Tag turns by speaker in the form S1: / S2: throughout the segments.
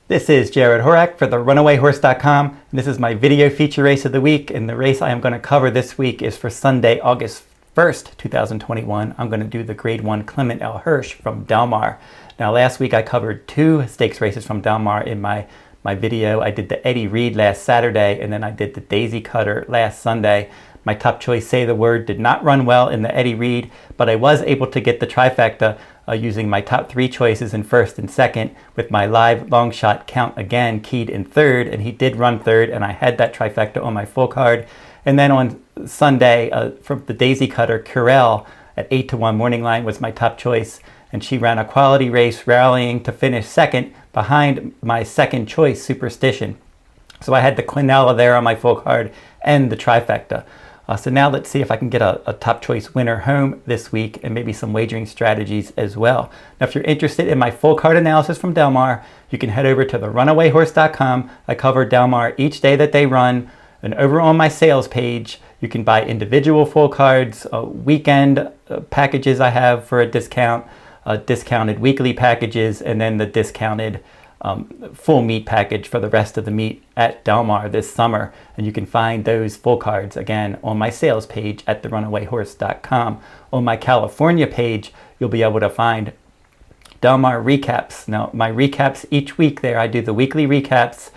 S1: This is Jarrod Horak for the RunawayHorse.com, and this is my video feature race of the week. And the race I am going to cover this week is for Sunday, August 1st, 2021. I'm going to do the Grade 1 Clement L Hirsch from Del Mar. Now, last week I covered two stakes races from Del Mar in my video. I did the Eddie Reed last Saturday, and then I did the Daisy Cutter last Sunday. My top choice, Say the Word, did not run well in the Eddie Reed, but I was able to get the trifecta using my top three choices in first and second with my live long shot Count Again keyed in third, and he did run third, and I had that trifecta on my full card. And then on Sunday, from the Daisy Cutter, Curel at 8-1 morning line was my top choice, and she ran a quality race, rallying to finish second behind my second choice, Superstition. So I had the Quinella there on my full card and the trifecta. So now let's see if I can get a top choice winner home this week and maybe some wagering strategies as well. Now, if you're interested in my full card analysis from Del Mar, you can head over to the RunawayHorse.com. I cover Del Mar each day that they run. And over on my sales page, you can buy individual full cards, weekend packages I have for a discount, discounted weekly packages, and then the discounted full meet package for the rest of the meet at Del Mar this summer. And you can find those full cards again on my sales page at therunawayhorse.com. On my California page, you'll be able to find Del Mar recaps. Now, my recaps each week there, I do the weekly recaps.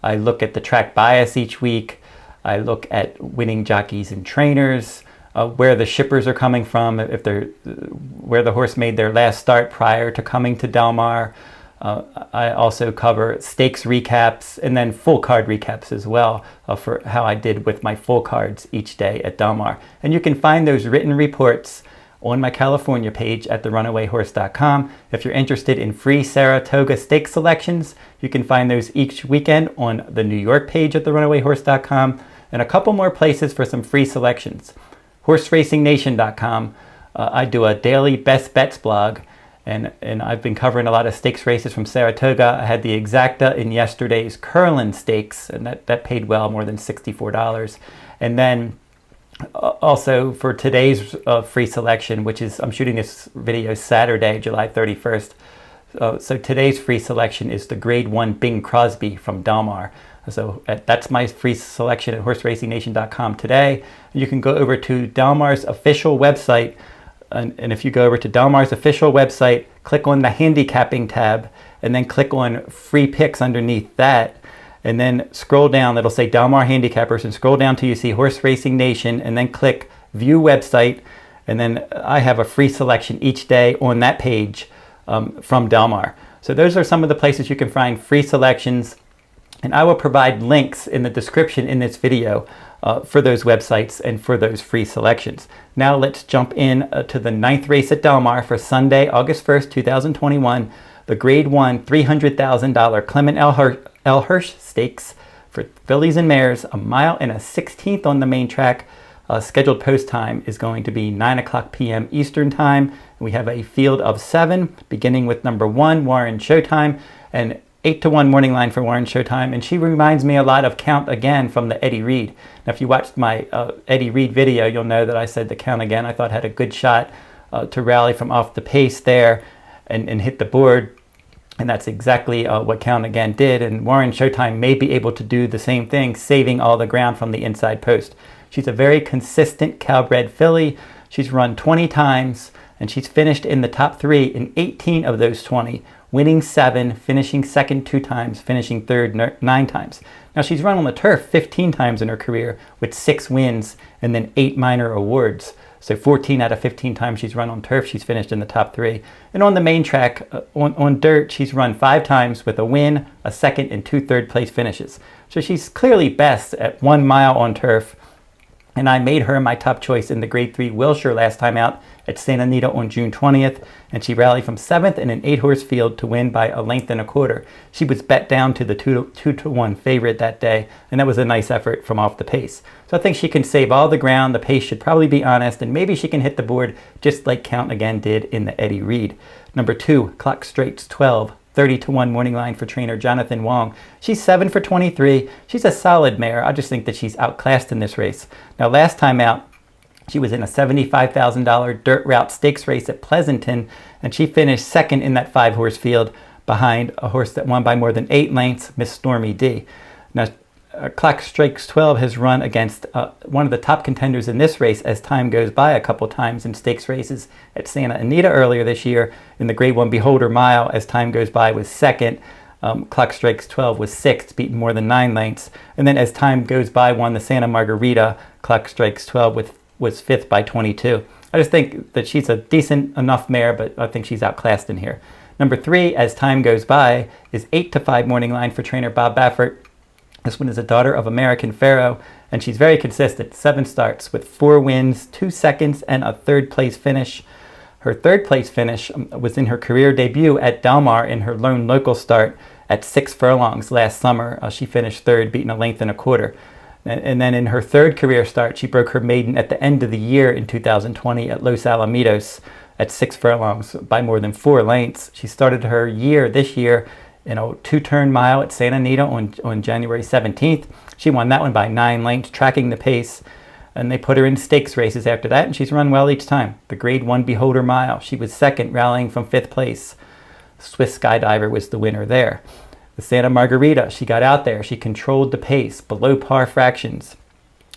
S1: I look at the track bias each week. I look at winning jockeys and trainers, where the shippers are coming from, if they're where the horse made their last start prior to coming to Del Mar. I also cover stakes recaps and then full card recaps as well for how I did with my full cards each day at Del Mar. And you can find those written reports on my California page at therunawayhorse.com. If you're interested in free Saratoga stake selections, you can find those each weekend on the New York page at therunawayhorse.com, and a couple more places for some free selections. HorseRacingNation.com. I do a daily best bets blog. And I've been covering a lot of stakes races from Saratoga. I had the exacta in yesterday's Curlin Stakes, and that paid well, more than $64. And then also for today's free selection, which is, I'm shooting this video Saturday, July 31st. So today's free selection is the Grade 1 Bing Crosby from Del Mar. So that's my free selection at HorseRacingNation.com today. You can go over to Del Mar's official website. And if you go over to Del Mar's official website, click on the handicapping tab, and then click on free picks underneath that, and then scroll down. It'll say Del Mar Handicappers, and scroll down till you see Horse Racing Nation, and then click View Website. And then I have a free selection each day on that page from Del Mar. So those are some of the places you can find free selections. And I will provide links in the description in this video for those websites and for those free selections. Now let's jump in to the 9th race at Del Mar for Sunday, August 1st, 2021, the Grade 1 $300,000 Clement L Hirsch Stakes for fillies and mares, 1 mile and a 16th on the main track. Scheduled post time is going to be 9:00 p.m. Eastern Time. We have a field of 7, beginning with number 1, Warren Showtime, and 8-1 morning line for Warren Showtime, and she reminds me a lot of Count Again from the Eddie Reed. Now, if you watched my Eddie Reed video, you'll know that I said the Count Again I thought had a good shot to rally from off the pace there and hit the board, and that's exactly what Count Again did. And Warren Showtime may be able to do the same thing, saving all the ground from the inside post. She's a very consistent Calbred filly. She's run 20 times, and she's finished in the top 3 in 18 of those 20. Winning 7, finishing second 2 times, finishing third 9 times. Now, she's run on the turf 15 times in her career with 6 wins and then 8 minor awards. So 14 out of 15 times she's run on turf, she's finished in the top 3. And on the main track, on dirt, she's run 5 times with a win, a second, and 2 third place finishes. So she's clearly best at 1 mile on turf. And I made her my top choice in the Grade 3 Wilshire last time out at Santa Anita on June 20th, and she rallied from 7th in an 8-horse field to win by 1 1/4 lengths. She was bet down to the 2-1 favorite that day, and that was a nice effort from off the pace. So I think she can save all the ground. The pace should probably be honest, and maybe she can hit the board just like Count Again did in the Eddie Reed. Number 2, Clockstrikestwelve. 30-1 morning line for trainer Jonathan Wong. She's 7 for 23. She's a solid mare. I just think that she's outclassed in this race. Now, last time out, she was in a $75,000 dirt route stakes race at Pleasanton, and she finished second in that 5-horse field behind a horse that won by more than 8 lengths, Miss Stormy D. Now, Clockstrikestwelve has run against one of the top contenders in this race as time goes by a couple times in stakes races at Santa Anita earlier this year. In the Grade 1 Beholder Mile, as time goes by, was second. Clockstrikestwelve was sixth, beaten more than 9 lengths. And then as time goes by, won the Santa Margarita. Clockstrikestwelve was fifth by 22. I just think that she's a decent enough mare, but I think she's outclassed in here. Number 3, as time goes by, is 8-5 Morning Line for trainer Bob Baffert. This one is a daughter of American Pharaoh, and she's very consistent. 7 starts with 4 wins, 2 seconds, and a 3rd place finish. Her 3rd place finish was in her career debut at Del Mar in her lone local start at 6 furlongs last summer. She finished 3rd, beating a length and a quarter. And then in her 3rd career start, she broke her maiden at the end of the year in 2020 at Los Alamitos at 6 furlongs by more than 4 lengths. She started her year this year in a 2-turn mile at Santa Anita on January 17th. She won that one by 9 lengths, tracking the pace. And they put her in stakes races after that, and she's run well each time. The Grade 1 Beholder Mile, she was second, rallying from 5th place. Swiss Skydiver was the winner there. The Santa Margarita, she got out there. She controlled the pace, below par fractions,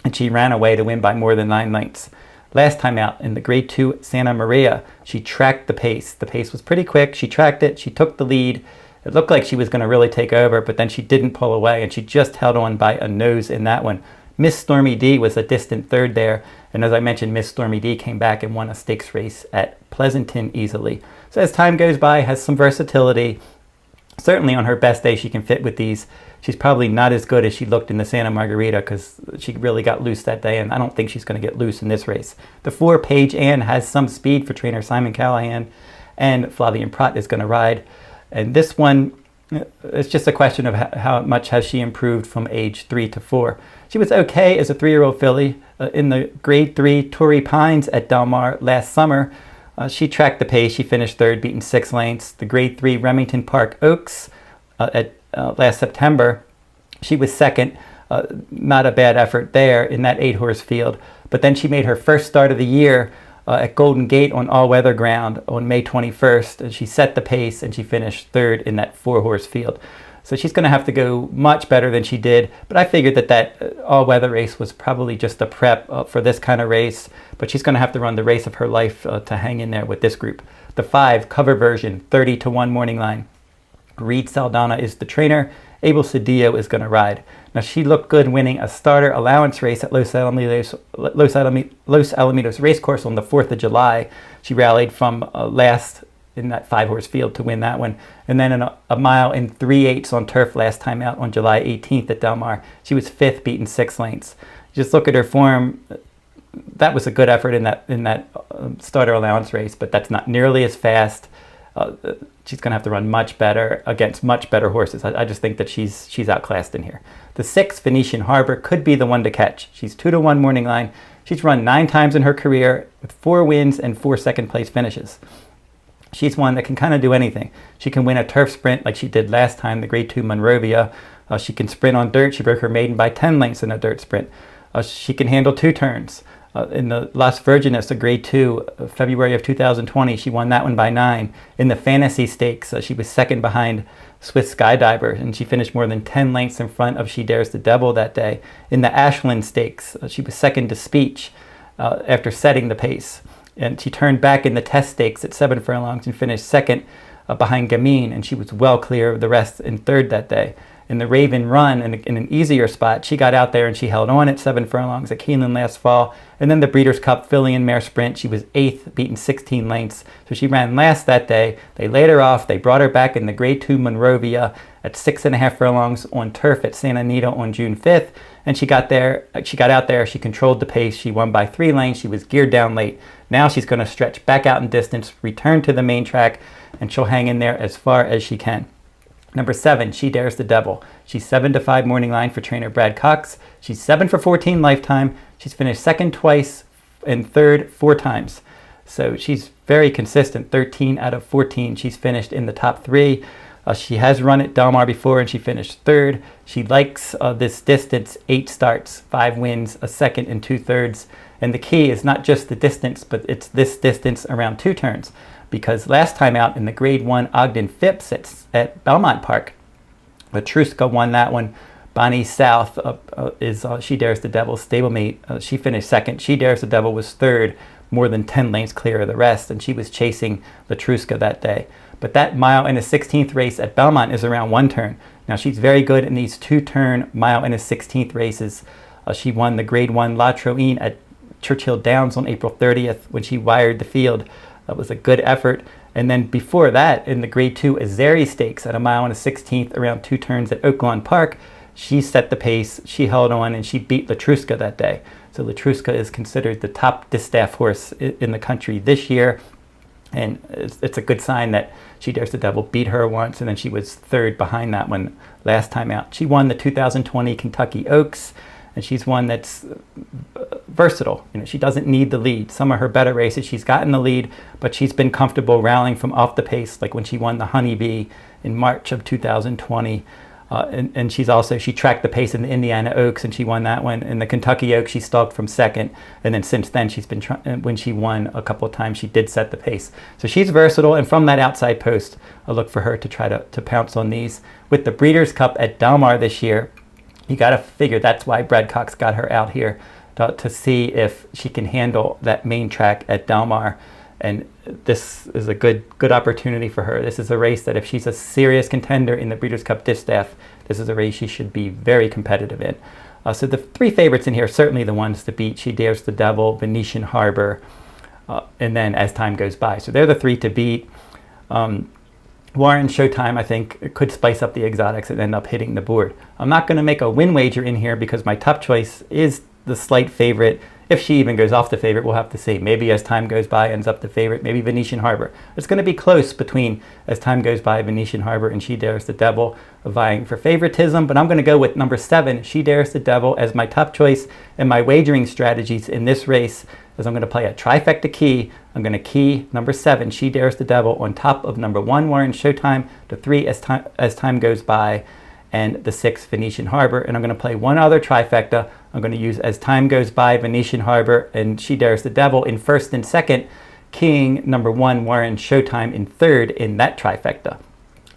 S1: and she ran away to win by more than 9 lengths. Last time out, in the Grade 2 Santa Maria, she tracked the pace. The pace was pretty quick. She tracked it. She took the lead. It looked like she was going to really take over, but then she didn't pull away, and she just held on by a nose in that one. Miss Stormy D was a distant 3rd there, and as I mentioned, Miss Stormy D came back and won a stakes race at Pleasanton easily. So as time goes by, has some versatility. Certainly on her best day, she can fit with these. She's probably not as good as she looked in the Santa Margarita because she really got loose that day, and I don't think she's going to get loose in this race. The 4, Paige Ann, has some speed for trainer Simon Callahan, and Flavien Prat is going to ride. And this one, it's just a question of how much has she improved from age 3 to 4. She was okay as a 3-year-old filly in the Grade 3 Torrey Pines at Del Mar last summer. She tracked the pace. She finished 3rd, beating 6 lengths. The Grade 3 Remington Park Oaks at last September, she was second. Not a bad effort there in that 8-horse field. But then she made her first start of the year at Golden Gate on all-weather ground on May 21st. And she set the pace, and she finished 3rd in that 4-horse field. So she's going to have to go much better than she did. But I figured that all-weather race was probably just a prep for this kind of race. But she's going to have to run the race of her life to hang in there with this group. The 5, cover version, 30-1 Morning Line. Reed Saldana is the trainer. Abel Cedillo is going to ride. Now, she looked good winning a starter allowance race at Los Alamitos Racecourse on the 4th of July. She rallied from last in that 5-horse field to win that one. And then in a mile in 3/8 on turf last time out on July 18th at Del Mar. She was 5th, beaten 6 lengths. Just look at her form. That was a good effort in that starter allowance race, but that's not nearly as fast. She's going to have to run much better against much better horses. I just think that she's outclassed in here. The 6, Venetian Harbor, could be the one to catch. She's 2-1 Morning Line. She's run 9 times in her career with 4 wins and 4 second-place finishes. She's one that can kind of do anything. She can win a turf sprint like she did last time, the Grade 2 Monrovia. She can sprint on dirt. She broke her maiden by 10 lengths in a dirt sprint. She can handle 2 turns. In the Las Virgenes, a Grade 2, February of 2020, she won that one by 9. In the Fantasy Stakes, she was second behind Swiss Skydiver, and she finished more than 10 lengths in front of Shedaresthedevil that day. In the Ashland Stakes, she was second to Speech after setting the pace. And she turned back in the Test Stakes at 7 furlongs and finished second behind Gamine, and she was well clear of the rest in 3rd that day. In the Raven Run, in an easier spot, she got out there and she held on at 7 furlongs at Keeneland last fall. And then the Breeders' Cup Filly and Mare Sprint, she was 8th, beaten 16 lengths. So she ran last that day. They laid her off. They brought her back in the Grade 2 Monrovia at 6.5 furlongs on turf at Santa Anita on June 5th. And she got out there, she controlled the pace. She won by 3 lengths. She was geared down late. Now she's going to stretch back out in distance, return to the main track, and she'll hang in there as far as she can. Number 7, Shedaresthedevil. She's 7-5 Morning Line for trainer Brad Cox. She's 7 for 14 lifetime. She's finished second twice and 3rd 4 times. So she's very consistent. 13 out of 14 she's finished in the top 3. She has run at Del Mar before and she finished 3rd. She likes this distance, 8 starts, 5 wins, a 2nd and 2/3. And the key is not just the distance, but it's this distance around 2 turns. Because last time out in the Grade 1 Ogden Phipps at Belmont Park, Latruska won that one. Bonnie South is Shedaresthedevil's stablemate. She finished second. Shedaresthedevil was third, more than 10 lengths clear of the rest, and she was chasing Latruska that day. But that mile and a 16th race at Belmont is around 1 turn. Now she's very good in these 2-turn mile and a 16th races. She won the Grade 1 La Troine at Churchill Downs on April 30th when she wired the field. That was a good effort. And then before that, in the Grade 2 Azeri Stakes at a mile and a 16th around 2 turns at Oaklawn Park, she set the pace, she held on, and she beat Latruska that day. So Latruska is considered the top distaff horse in the country this year. And it's a good sign that Shedaresthedevil beat her once, and then she was third behind that one last time out. She won the 2020 Kentucky Oaks, and she's one that's versatile. You know, she doesn't need the lead. Some of her better races, she's gotten the lead, but she's been comfortable rallying from off the pace, like when she won the Honeybee in March of 2020. And she tracked the pace in the Indiana Oaks, and she won that one. In the Kentucky Oaks, she stalked from second, and then since then she's been when she won a couple of times, she did set the pace. So she's versatile, and from that outside post, I look for her to try to pounce on these. With the Breeders' Cup at Del Mar this year, you got to figure that's why Brad Cox got her out here to see if she can handle that main track at Del Mar. And this is a good opportunity for her. This is a race that if she's a serious contender in the Breeders' Cup Distaff, this is a race she should be very competitive in. So the 3 favorites in here are certainly the ones to beat: Shedaresthedevil, Venetian Harbor, and then As Time Goes By. So they're the 3 to beat. Warren Showtime, I think, could spice up the exotics and end up hitting the board. I'm not going to make a win wager in here because my top choice is the slight favorite. If she even goes off the favorite, we'll have to see. Maybe As Time Goes By ends up the favorite. Maybe Venetian Harbor. It's going to be close between As Time Goes By, Venetian Harbor, and Shedaresthedevil vying for favoritism. But I'm going to go with number 7, Shedaresthedevil, as my top choice. And my wagering strategies in this race is I'm going to play a trifecta key. I'm going to key number 7, Shedaresthedevil, on top of number 1, Warren Showtime, the 3, As Time Goes By, and the 6, Venetian Harbor. And I'm going to play one other trifecta. I'm going to use As Time Goes By, Venetian Harbor, and Shedaresthedevil in first and second, keying number 1, Warren Showtime, in third in that trifecta.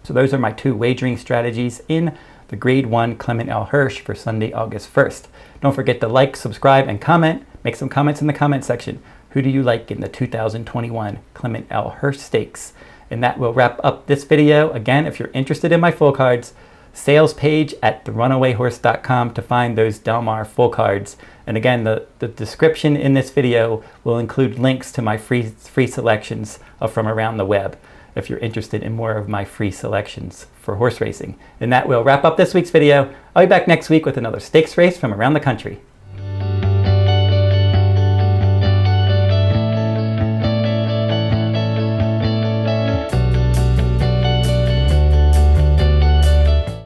S1: So those are my 2 wagering strategies in the Grade 1 Clement L. Hirsch for Sunday, August 1st. Don't forget to like, subscribe, and comment. Make some comments in the comment section. Who do you like in the 2021 Clement L. Hirsch Stakes? And that will wrap up this video. Again, if you're interested in my full cards, sales page at therunawayhorse.com to find those Del Mar full cards. And again, the description in this video will include links to my free selections from around the web if you're interested in more of my free selections for horse racing. And that will wrap up this week's video. I'll be back next week with another stakes race from around the country.